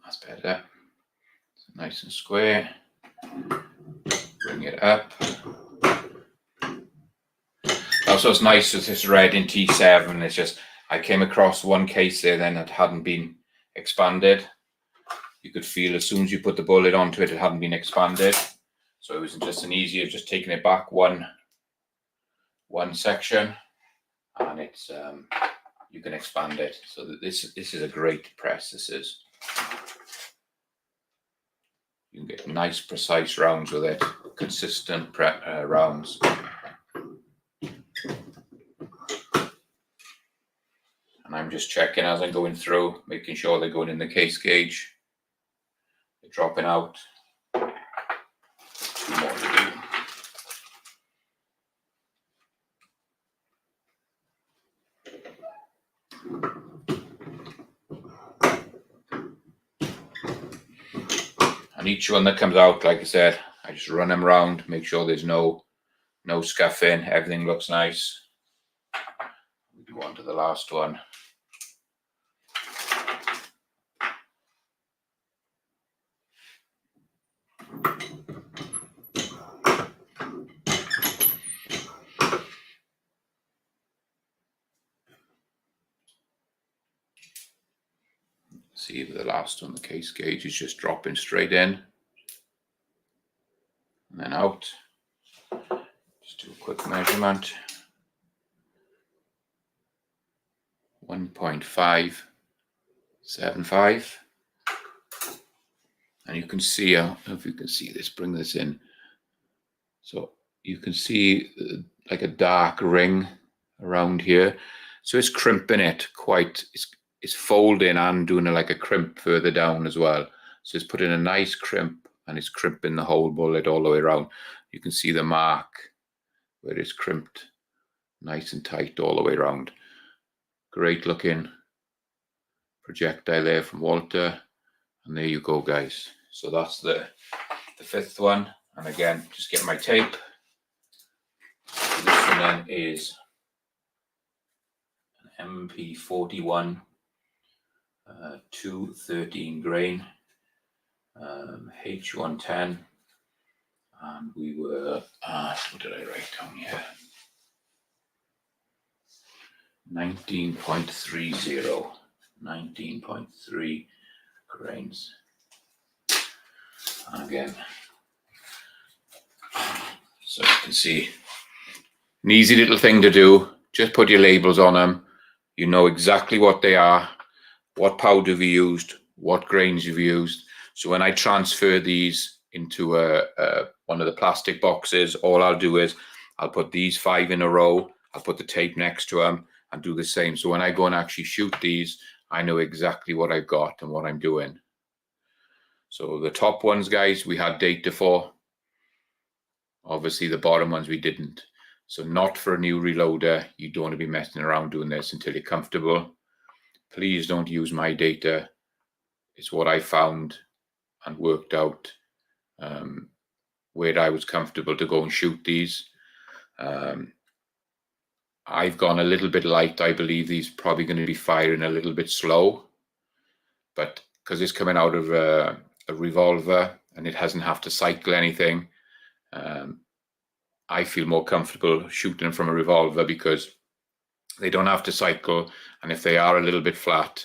That's better. It's nice and square. Bring it up. That's what's nice with this red in T7. It's just, I came across one case there then that hadn't been expanded. You could feel as soon as you put the bullet onto it, it hadn't been expanded. So it was just an easier, just taking it back one section, and it's you can expand it. So that this is a great press. This is. You can get nice, precise rounds with it, consistent rounds. And I'm just checking as I'm going through, making sure they're going in the case gauge. They're dropping out. 2 more to do. And each one that comes out, like I said, I just run them around, make sure there's no scuffing, everything looks nice. We go on to the last one. See if the last one, the case gauge is just dropping straight in and then out. Just do a quick measurement. 1.575. And you can see, if you can see this, bring this in. So you can see like a dark ring around here. So it's crimping it quite, it's folding and doing like a crimp further down as well. So it's putting a nice crimp and it's crimping the whole bullet all the way around. You can see the mark where it's crimped nice and tight all the way around. Great looking projectile there from Walther. And there you go, guys. So that's the 5th one. And again, just get my tape. So this one then is an MP41 213 grain H110, and we were what did I write down here? 19.3 grains. And again, so you can see, an easy little thing to do. Just put your labels on them. You know exactly what they are, what powder you've used, what grains you've used. So when I transfer these into one of the plastic boxes, all I'll do is I'll put these 5 in a row. I'll put the tape next to them and do the same. So when I go and actually shoot these, I know exactly what I've got and what I'm doing. So the top ones, guys, we had data for. Obviously, the bottom ones we didn't. So not for a new reloader. You don't want to be messing around doing this until you're comfortable. Please don't use my data. It's what I found and worked out where I was comfortable to go and shoot these. I've gone a little bit light. I believe these are probably going to be firing a little bit slow. But because it's coming out of a revolver and it hasn't have to cycle anything, I feel more comfortable shooting from a revolver because they don't have to cycle, and if they are a little bit flat,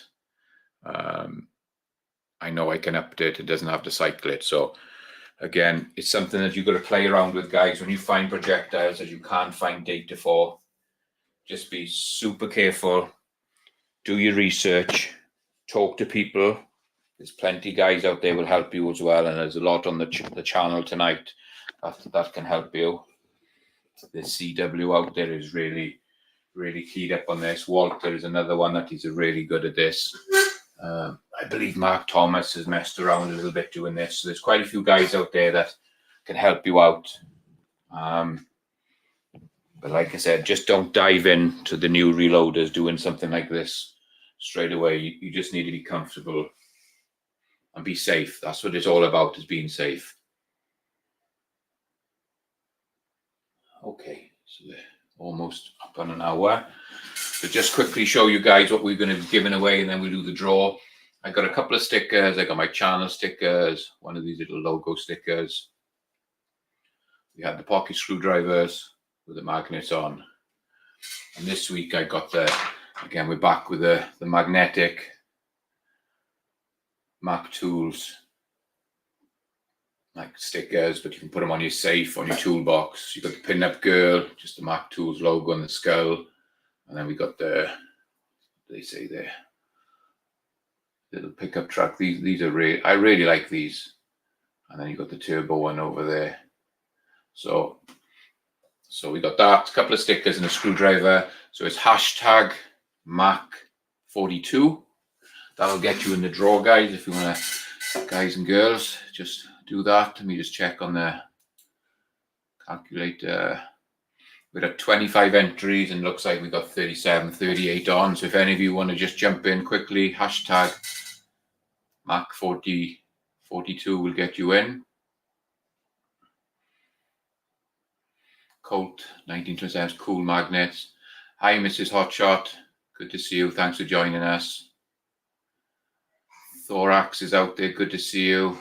I know I can update. It doesn't have to cycle it. So again, it's something that you've got to play around with, guys. When you find projectiles that you can't find data for, just be super careful. Do your research. Talk to people. There's plenty of guys out there will help you as well, and there's a lot on the channel tonight that can help you. The CW out there is really keyed up on this. Walther is another one that is really good at this. I believe Mark Thomas has messed around a little bit doing this. So there's quite a few guys out there that can help you out. But like I said, just don't dive into the new reloaders doing something like this straight away. You just need to be comfortable and be safe. That's what it's all about, is being safe. Okay, so they're almost up on an hour. So just quickly show you guys what we're going to be giving away, and then we'll do the draw. I got a couple of stickers. I got my channel stickers, one of these little logo stickers. We had the pocket screwdrivers with the magnets on. And this week I got again, we're back with the magnetic Mac Tools like stickers, but you can put them on your safe, on your toolbox. You got the pin-up girl, just the Mac Tools logo on the skull. And then we got they say there, little pickup truck. These are I really like these. And then you got the turbo one over there. So we got that, a couple of stickers and a screwdriver. So it's hashtag Mac42. That'll get you in the draw, guys. If you want to, guys and girls, just do that. Let me just check on the calculator. We got 25 entries and looks like we got 37, 38 on. So if any of you want to just jump in quickly, hashtag Mac42 will get you in. Colt 1927 cool magnets. Hi, Mrs. Hotshot. Good to see you. Thanks for joining us. Thorax is out there. Good to see you.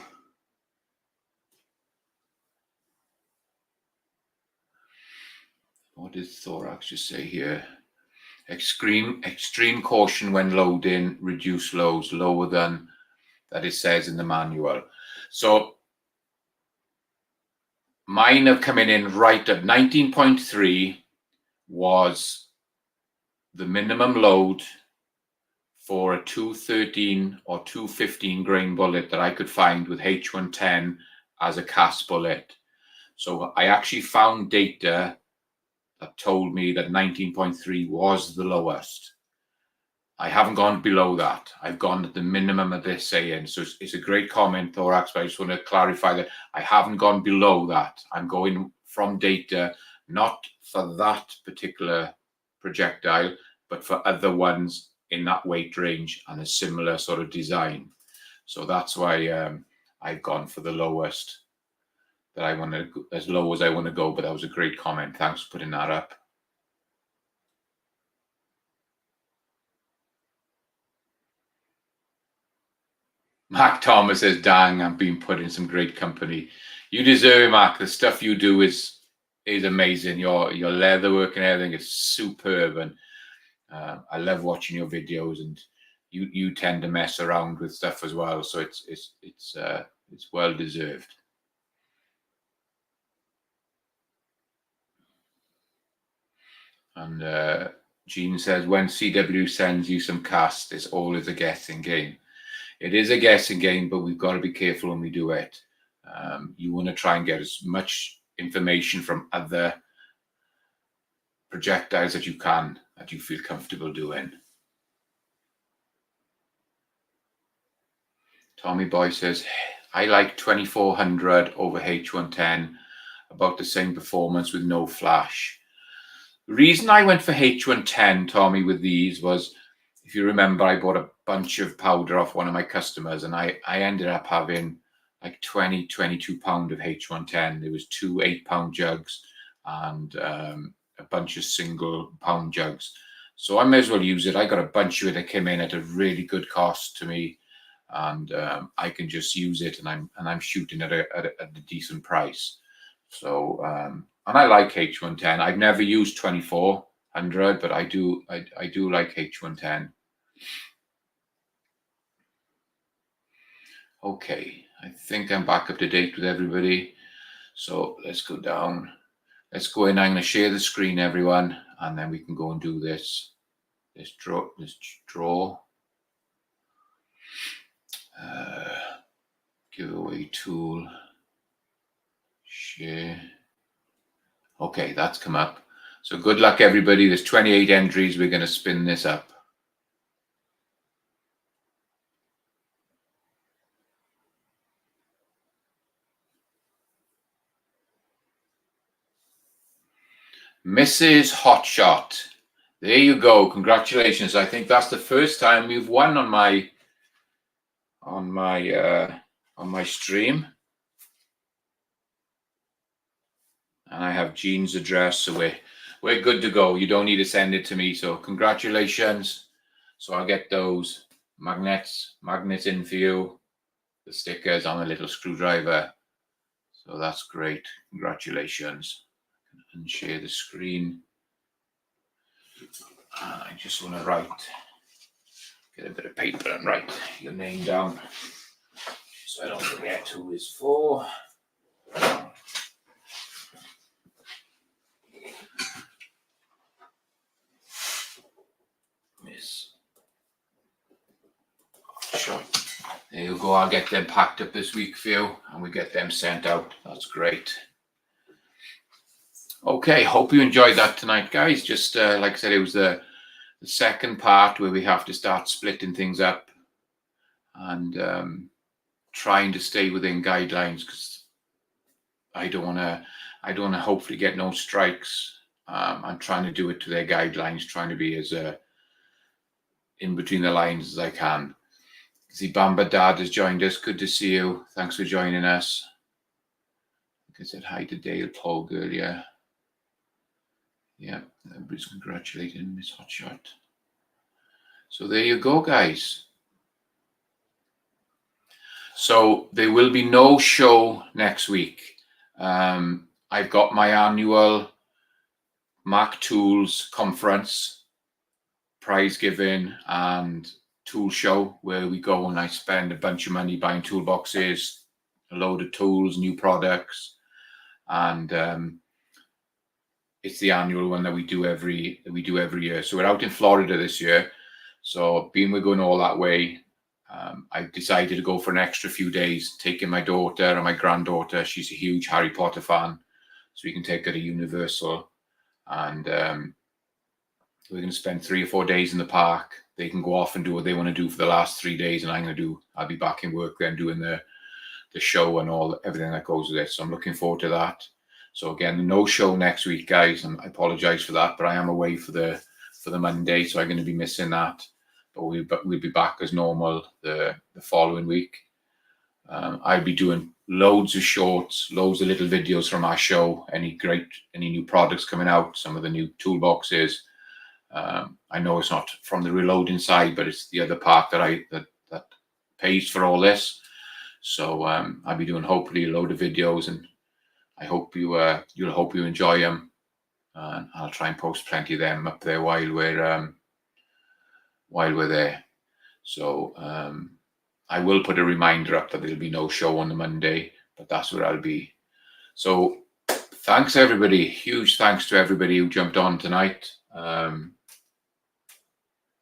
What does Thorax just say here? Extreme caution when loading, reduce lows lower than that it says in the manual. So mine are coming in right at 19.3 was the minimum load for a 213 or 215 grain bullet that I could find with H110 as a cast bullet. So I actually found data that told me that 19.3 was the lowest. I haven't gone below that. I've gone at the minimum of this saying. So it's a great comment, Thorax, but I just want to clarify that I haven't gone below that. I'm going from data, not for that particular projectile, but for other ones in that weight range and a similar sort of design. So that's why I've gone for the lowest that I want to, as low as I want to go. But that was a great comment. Thanks for putting that up. Mark Thomas says, dang, I'm being put in some great company. You deserve it, Mark. The stuff you do is amazing. Your leather work and everything is superb. And I love watching your videos, and you tend to mess around with stuff as well. So it's well deserved. And Gene says, when CW sends you some cast, it's always a guessing game. It is a guessing game, but we've got to be careful when we do it. You want to try and get as much information from other projectiles that you can, that you feel comfortable doing. Tommy Boy says, I like 2400 over H110, about the same performance with no flash. The reason I went for H110, Tommy, with these was, if you remember, I bought a bunch of powder off one of my customers, and I ended up having like 22 pound of H110. There was 2 8-pound jugs and a bunch of single pound jugs. So I may as well use it. I got a bunch of it that came in at a really good cost to me, and I can just use it, and I'm shooting at a decent price. So and I like H110. I've never used 2400, but I do like H110. Okay, I think I'm back up to date with everybody. So let's go down. Let's go in. I'm going to share the screen, everyone, and then we can go and do this draw. Giveaway tool. Share. Okay, that's come up. So good luck, everybody. There's 28 entries. We're going to spin this up. Mrs. Hotshot. There you go. Congratulations. I think that's the first time you've won on my on my stream. And I have Jean's address, so we're good to go. You don't need to send it to me. So congratulations. So I'll get those magnets in for you. The stickers on a little screwdriver. So that's great. Congratulations. And share the screen. And I just want to get a bit of paper and write your name down so I don't forget who it's for. Miss Shot. There you go. I'll get them packed up this week for you and we get them sent out. That's great. Okay, hope you enjoyed that tonight, guys. Just like I said, it was the second part where we have to start splitting things up and trying to stay within guidelines, because I don't want to hopefully get no strikes. I'm trying to do it to their guidelines, trying to be as in between the lines as I can. See, Bamba Dad has joined us. Good to see you. Thanks for joining us. Like I said, hi to Dale Pogue earlier. Yeah, everybody's congratulating Miss Hotshot. So there you go, guys. So there will be no show next week. I've got my annual Mac Tools conference, prize giving and tool show, where we go and I spend a bunch of money buying toolboxes, a load of tools, new products, and it's the annual one that we do every year. So we're out in Florida this year. So being we're going all that way, I decided to go for an extra few days, taking my daughter and my granddaughter. She's a huge Harry Potter fan, so we can take her to Universal, and we're going to spend 3 or 4 days in the park. They can go off and do what they want to do for the last 3 days, and I'll be back in work then doing the show and everything that goes with it. So I'm looking forward to that. So again, no show next week, guys, and I apologize for that, but I am away for the Monday, so I'm going to be missing that. But we'll be back as normal the following week. I'll be doing loads of shorts, loads of little videos from our show, any new products coming out, some of the new toolboxes. I know it's not from the reloading side, but it's the other part that pays for all this. So I'll be doing hopefully a load of videos, and I hope you'll enjoy them. And I'll try and post plenty of them up there while we're there. So I will put a reminder up that there'll be no show on the Monday, but that's where I'll be. So thanks everybody. Huge thanks to everybody who jumped on tonight.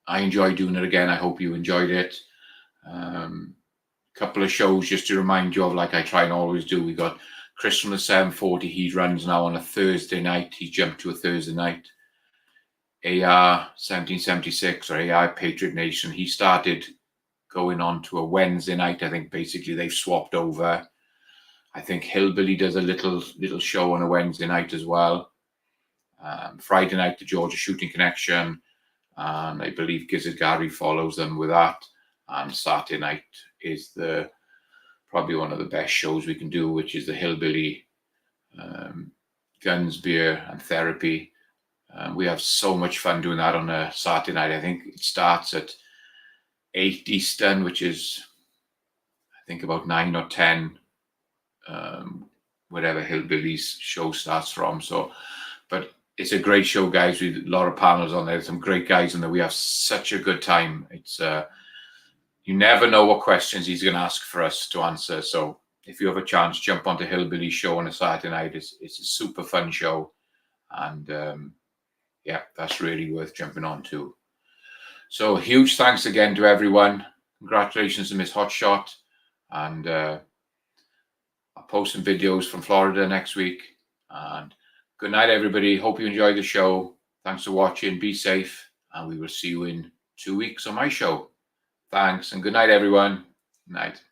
I enjoyed doing it again. I hope you enjoyed it. Couple of shows just to remind you of, like I try and always do. We got Chris from the 740. He runs now on a Thursday night. He jumped to a Thursday night. AR 1776 or AR Patriot Nation. He started going on to a Wednesday night. I think basically they've swapped over. I think Hillbilly does a little show on a Wednesday night as well. Friday night, the Georgia Shooting Connection. And I believe Gizzard Gary follows them with that. And Saturday night is probably one of the best shows we can do, which is the Hillbilly, Guns, Beer and Therapy. We have so much fun doing that on a Saturday night. I think it starts at 8 Eastern, which is, I think, about 9 or 10, whatever Hillbilly's show starts from. So, but it's a great show, guys. With a lot of panels on there, some great guys in there. We have such a good time. It's you never know what questions he's going to ask for us to answer. So if you have a chance, jump onto Hillbilly's show on a Saturday night. It's a super fun show, and yeah, that's really worth jumping on to. So huge thanks again to everyone. Congratulations to Miss Hotshot, and I'll post some videos from Florida next week. And good night, everybody. Hope you enjoyed the show. Thanks for watching. Be safe, and we will see you in 2 weeks on my show. Thanks, and good night, everyone. Good night.